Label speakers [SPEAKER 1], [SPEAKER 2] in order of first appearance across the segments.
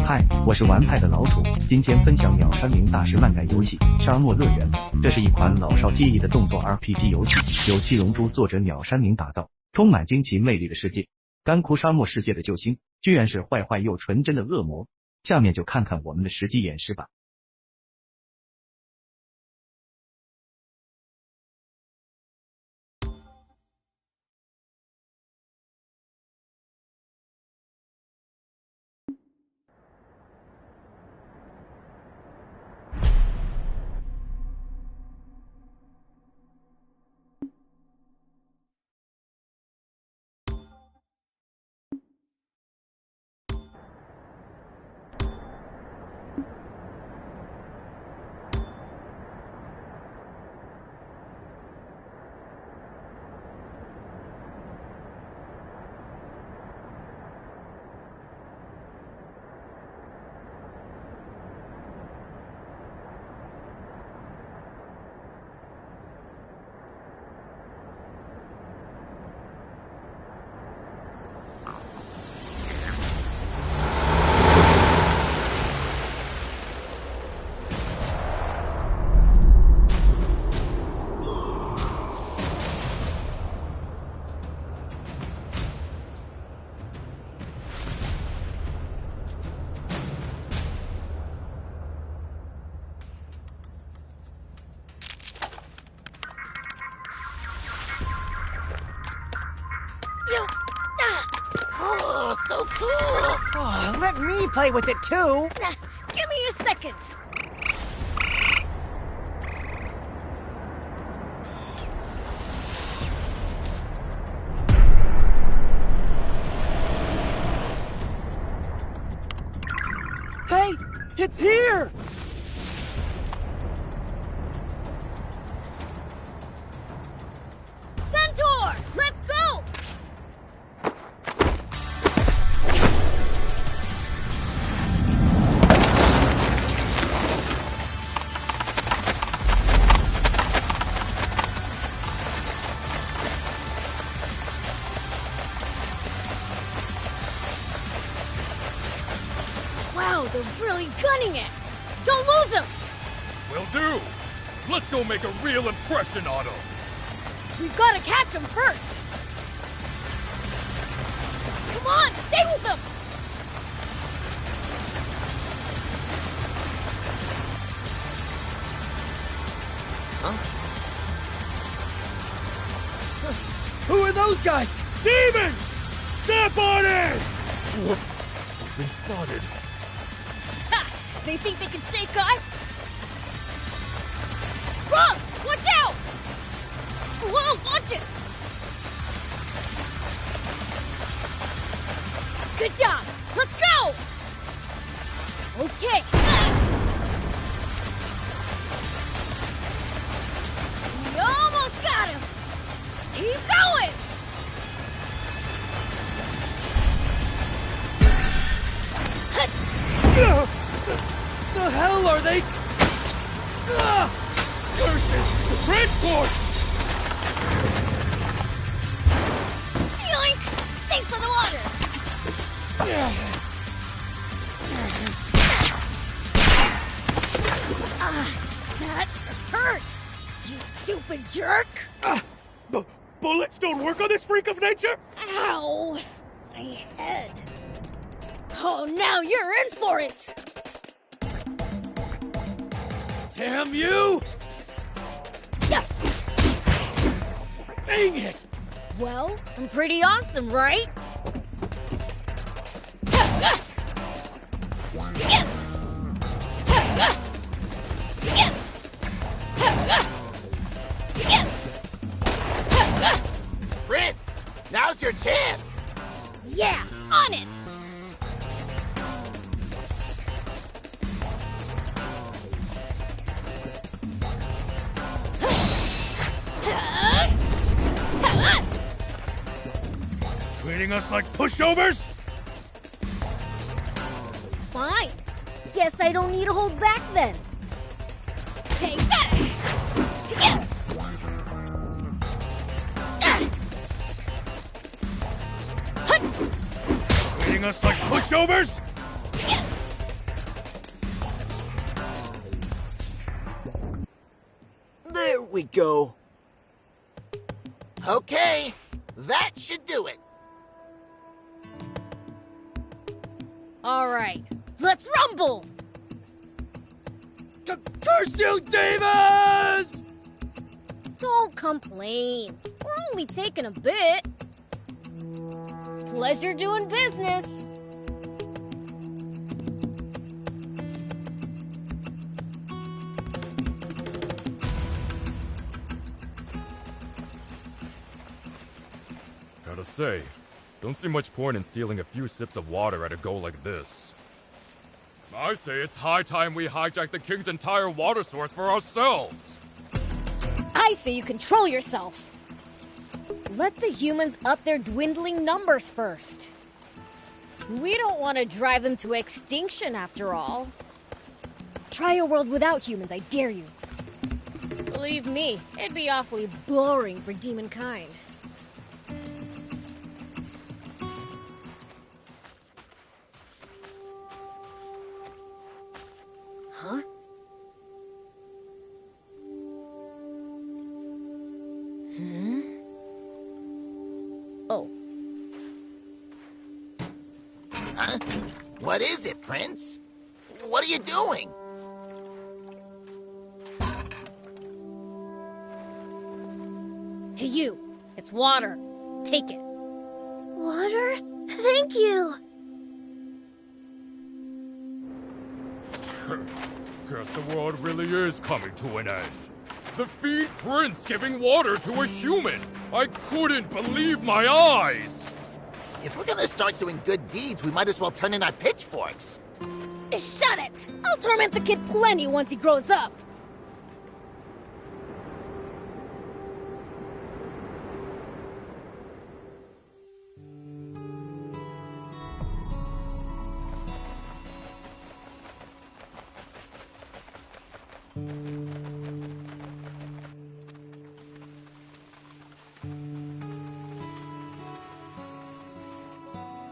[SPEAKER 1] 嗨，我是玩派的老楚，今天分享鸟山明大师漫改游戏《沙漠乐园》。这是一款老少皆宜的动作 RPG 游戏，由七龙珠作者鸟山明打造，充满惊奇魅力的世界。干枯沙漠世界的救星，居然是坏坏又纯真的恶魔。下面就看看我们的实际演示吧。
[SPEAKER 2] Oh, so cool! Oh, let me play with it too!
[SPEAKER 3] Give me a second!
[SPEAKER 2] Hey, it's here!
[SPEAKER 3] Centaur! Let's go! Wow, they're really gunning it! Don't lose them!
[SPEAKER 4] Will do! Let's go make a real impression on him!
[SPEAKER 3] We've got to catch them first! Come on, stay with them!
[SPEAKER 2] Who are those guys?
[SPEAKER 4] Demons! Step on it! Whoops. We've been spotted.
[SPEAKER 3] Ha! They think they can shake us? Rob! Watch out! Whoa, watch it! Good job! Let's go! Okay. We almost got him! Keep going!
[SPEAKER 2] The hell are they?
[SPEAKER 4] Curses! Transport!
[SPEAKER 3] Yoink! Thanks for the water! That hurt! You stupid jerk!
[SPEAKER 4] Bullets don't work on this freak of nature?
[SPEAKER 3] Ow! My head. Oh, now you're in for it!
[SPEAKER 4] Damn you!
[SPEAKER 3] Yeah.
[SPEAKER 4] Dang it!
[SPEAKER 3] Well, I'm pretty awesome, right?
[SPEAKER 2] Fritz, now's your chance!
[SPEAKER 3] Yeah, on it!
[SPEAKER 4] Treating us like pushovers?
[SPEAKER 3] Fine. Guess I don't need to hold back then. Take that!
[SPEAKER 4] Treating us like pushovers?
[SPEAKER 2] There we go. Okay, that should do it.
[SPEAKER 3] All right, let's rumble!
[SPEAKER 4] Curse you, demons!
[SPEAKER 3] Don't complain. We're only taking a bit. Pleasure doing business.
[SPEAKER 5] Gotta say, don't see much point in stealing a few sips of water at a go like this. I say it's high time we hijack the king's entire water source for ourselves!
[SPEAKER 3] I say you control yourself. Let the humans up their dwindling numbers first. We don't want to drive them to extinction after all. Try a world without humans, I dare you. Believe me, it'd be awfully boring for demonkind. Huh? Oh.
[SPEAKER 2] Huh? What is it, Prince? What are you doing?
[SPEAKER 3] Hey, you. It's water. Take it.
[SPEAKER 6] Water? Thank you.
[SPEAKER 5] Guess the world really is coming to an end. The Fiend Prince giving water to a human! I couldn't believe my eyes!
[SPEAKER 2] If we're gonna start doing good deeds, we might as well turn in our pitchforks.
[SPEAKER 3] Shut it! I'll torment the kid plenty once he grows up.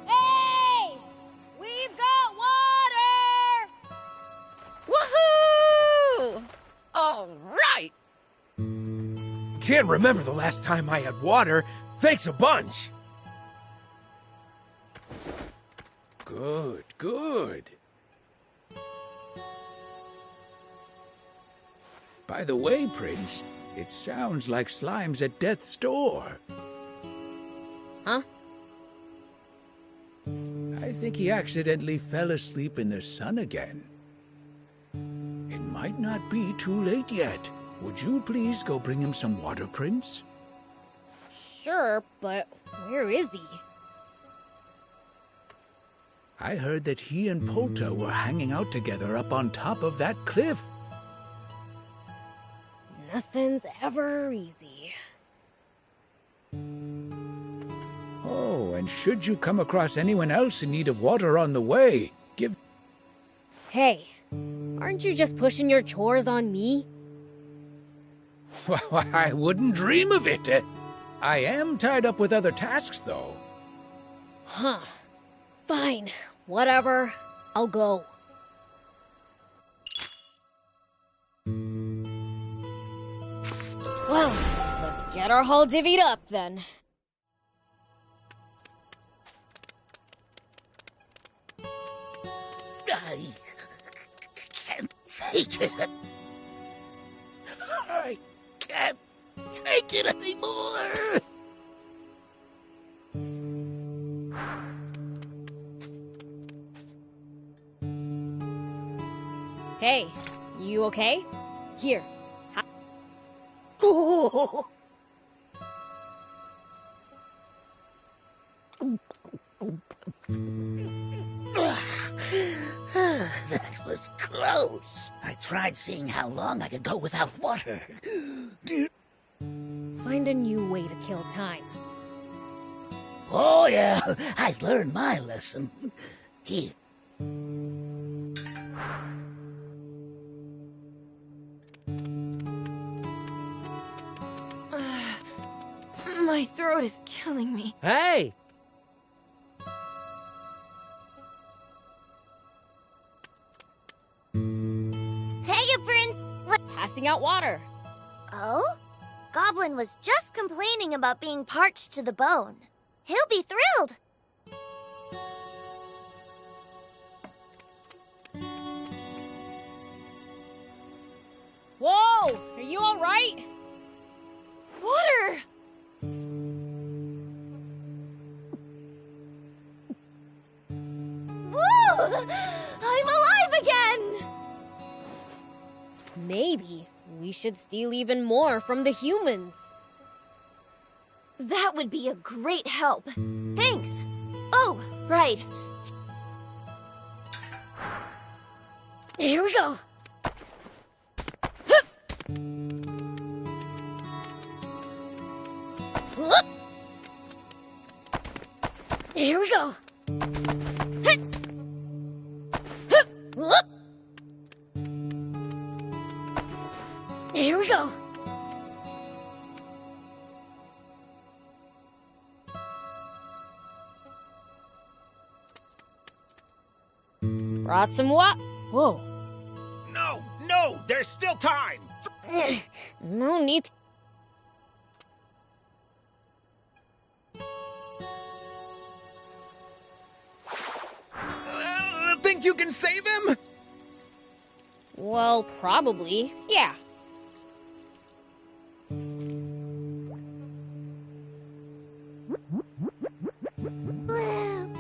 [SPEAKER 3] Hey! We've got water!
[SPEAKER 2] Woohoo! All right!
[SPEAKER 4] Can't remember the last time I had water. Thanks a bunch. Good, good. By the way, Prince, it sounds like Slime's at death's door.
[SPEAKER 3] Huh?
[SPEAKER 4] I think he accidentally fell asleep in the sun again. It might not be too late yet. Would you please go bring him some water, Prince?
[SPEAKER 3] Sure, but where is he?
[SPEAKER 4] I heard that he and Polta were hanging out together up on top of that cliff.
[SPEAKER 3] Nothing's ever easy.
[SPEAKER 4] Oh, and should you come across anyone else in need of water on the way, give...
[SPEAKER 3] Hey, aren't you just pushing your chores on me?
[SPEAKER 4] Well, I wouldn't dream of it. I am tied up with other tasks, though.
[SPEAKER 3] Huh. Fine. Whatever. I'll go. Well, let's get our haul divvied up then.
[SPEAKER 2] I can't take it. I can't take it anymore.
[SPEAKER 3] Hey, you okay? Here.
[SPEAKER 2] Oh. That was close. I tried seeing how long I could go without water.
[SPEAKER 3] Find a new way to kill time.
[SPEAKER 2] Oh, yeah, I learned my lesson. Here.
[SPEAKER 6] My throat is killing me.
[SPEAKER 2] Hey!
[SPEAKER 6] Hey, you Prince!
[SPEAKER 3] Passing out water.
[SPEAKER 7] Oh? Goblin was just complaining about being parched to the bone. He'll be thrilled.
[SPEAKER 3] Whoa! Are you alright?
[SPEAKER 6] Water!
[SPEAKER 7] Woo! I'm alive again!
[SPEAKER 3] Maybe we should steal even more from the humans.
[SPEAKER 6] That would be a great help. Thanks. Oh, right.
[SPEAKER 3] Here we go. Here we go. Here we go. Brought some what? Whoa.
[SPEAKER 8] No, there's still time.
[SPEAKER 3] No need.
[SPEAKER 8] Think you can save him?
[SPEAKER 3] Well, probably. Yeah.
[SPEAKER 7] Woo!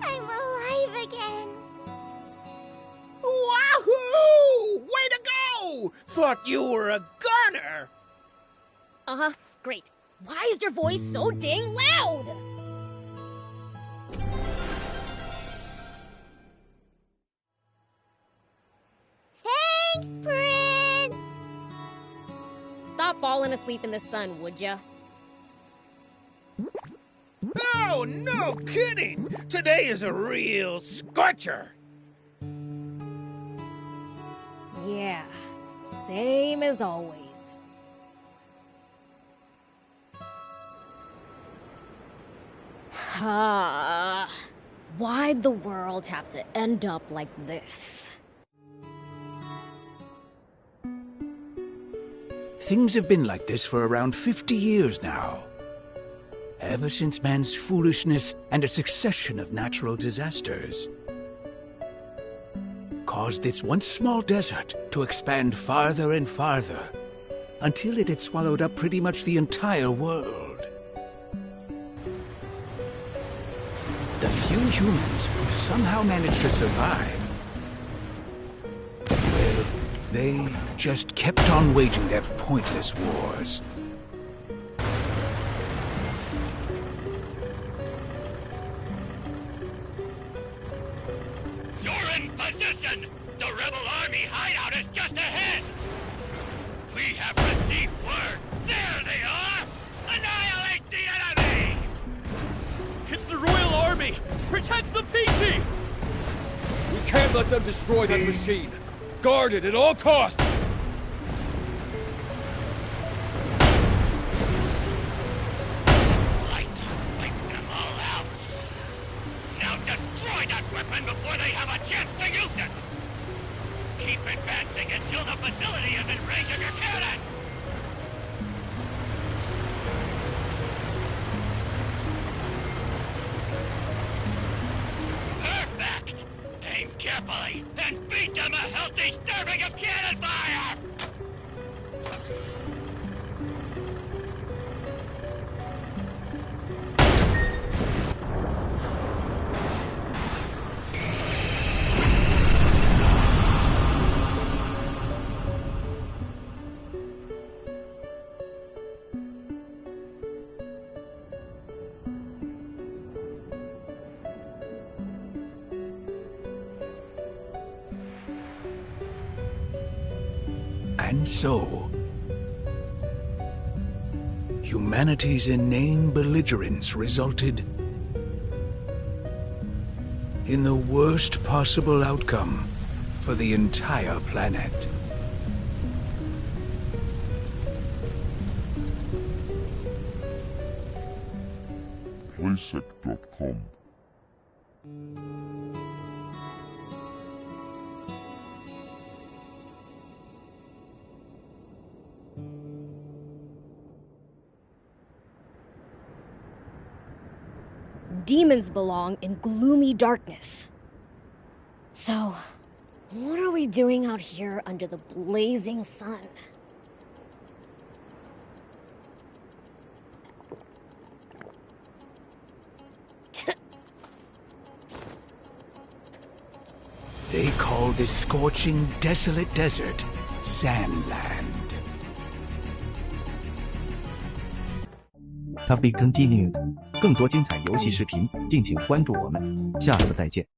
[SPEAKER 7] I'm alive again.
[SPEAKER 8] Wahoo! Way to go! Thought you were a goner.
[SPEAKER 3] Uh-huh. Great. Why is your voice so dang loud?
[SPEAKER 7] Thanks, Prince!
[SPEAKER 3] Stop falling asleep in the sun, would ya?
[SPEAKER 8] Oh, no kidding! Today is a real scorcher.
[SPEAKER 3] Yeah. Same as always. Why'd the world have to end up like this?
[SPEAKER 4] Things have been like this for around 50 years now. Ever since man's foolishness and a succession of natural disasters caused this once small desert to expand farther and farther until it had swallowed up pretty much the entire world. The few humans who somehow managed to survive, well, they just kept on waging their pointless wars.
[SPEAKER 9] You're in position! The rebel army hideout is just ahead! We have received word! There they are! Annihilate the enemy!
[SPEAKER 10] It's the Royal Army! Protect the PC! We can't let them destroy that machine! Guard it at all costs!
[SPEAKER 9] Wipe them all out! Now destroy that weapon before they have a chance to use it! Keep advancing until the facility is in range of your cannon! Perfect! Aim carefully and beat them a healthy serving of cannon fire!
[SPEAKER 4] And so, humanity's inane belligerence resulted in the worst possible outcome for the entire planet.
[SPEAKER 11] Playsec.com.
[SPEAKER 3] demons belong in gloomy darkness. So, what are we doing out here under the blazing sun?
[SPEAKER 4] They call this scorching, desolate desert Sandland.
[SPEAKER 1] To be continued。更多精彩游戏视频，敬请关注我们，下次再见。